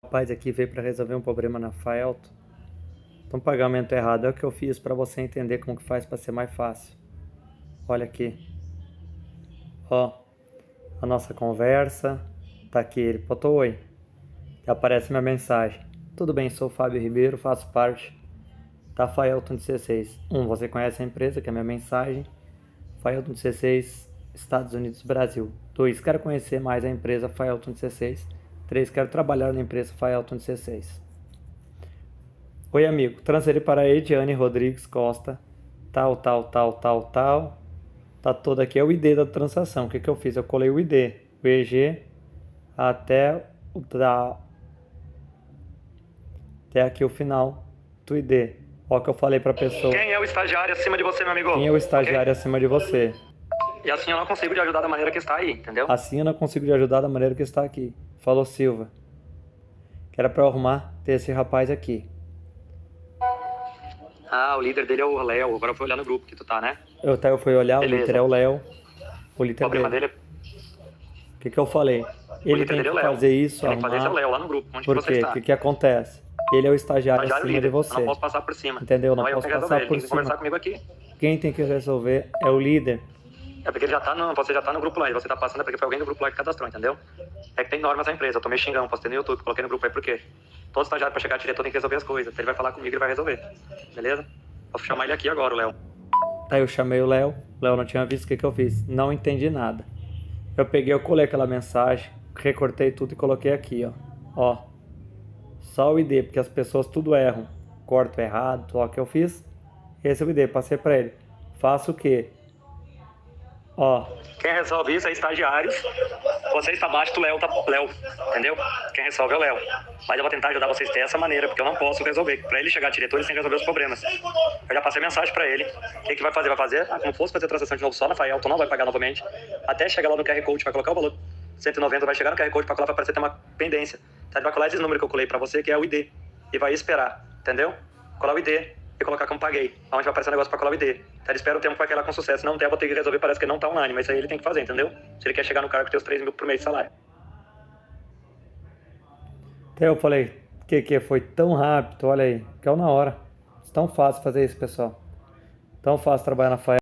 Rapaz aqui veio para resolver um problema na Faelto. Então, pagamento errado é o que eu fiz para você entender como que faz para ser mais fácil. Olha aqui. Ó, a nossa conversa. Tá aqui, ele botou oi. E aparece minha mensagem. Tudo bem, sou o Fábio Ribeiro, faço parte da Faelton 16. Você conhece a empresa, que é a minha mensagem. Faelton 16, Estados Unidos, Brasil. 2, quero conhecer mais a empresa Faelton 16. 3, quero trabalhar na empresa Faelton 16. Oi, amigo. Transferi para a Ediane Rodrigues Costa. Tal. Tá todo aqui. É o ID da transação. O que que eu fiz? Eu colei o ID. O EG até o da... até aqui o final do ID. Ó, que eu falei pra pessoa. Quem é o estagiário acima de você, meu amigo? Quem é o estagiário acima de você? E assim eu não consigo te ajudar da maneira que está aí, entendeu? Assim eu não consigo te ajudar da maneira que está aqui. Falou Silva. Que era pra eu arrumar ter esse rapaz aqui. Ah, o líder dele é o Léo. Agora eu fui olhar no grupo que tu tá, né? Eu fui olhar, Beleza. o líder é o Léo. O O líder problema dele. dele O que que eu falei? Ele líder tem dele é que o Léo. fazer isso, Quem tem que fazer isso é o arrumar. Léo lá no grupo, onde Por você quê? O está. que que acontece? Ele é o estagiário Estagiário acima de líder. Eu você. não posso passar por cima. Entendeu? Não Não é eu posso que resolver, passar ele por tem que conversar cima. comigo aqui. Quem tem que resolver é o líder. É porque ele já tá você já tá no grupo lá, e você tá passando é porque foi alguém do grupo lá que cadastrou, entendeu? É que tem normas na empresa, eu tô meio xingão, postei no YouTube, coloquei no grupo aí por quê? Todo estagiário pra chegar diretor tem que resolver as coisas, então ele vai falar comigo e ele vai resolver, beleza? Vou chamar ele aqui agora, o Léo. Aí eu chamei o Léo não tinha visto o que que eu fiz. Não entendi nada. Eu colei aquela mensagem, recortei tudo e coloquei aqui, ó. Ó. Só o ID, porque as pessoas tudo erram. Corto errado, ó, o que eu fiz. Esse é o ID, passei pra ele. Faço o quê? Ó. Quem resolve isso é estagiários. Você está abaixo do Léo, entendeu? Quem resolve é o Léo. Mas eu vou tentar ajudar vocês dessa maneira, porque eu não posso resolver. Pra ele chegar diretor, eles têm que resolver os problemas. Eu já passei mensagem pra ele. O que que vai fazer? Vai fazer como fosse fazer transação de novo só na Faelton, não vai pagar novamente. Até chegar lá no QR Code, vai colocar o valor 190, vai chegar no QR Code pra colar, vai aparecer ter uma pendência. Então ele vai colar esse número que eu colei pra você, que é o ID. E vai esperar, entendeu? Colar o ID e colocar como paguei. Onde vai aparecer um negócio pra colar o ID. Então ele espera o tempo pra ir lá com sucesso. Não der, vou ter que resolver, parece que não tá online. Mas isso aí ele tem que fazer, entendeu? Se ele quer chegar no cargo que tem os 3 mil por mês de salário. Até eu falei, que foi tão rápido, olha aí. Caiu na hora. Tão fácil fazer isso, pessoal. Tão fácil trabalhar na Faelton.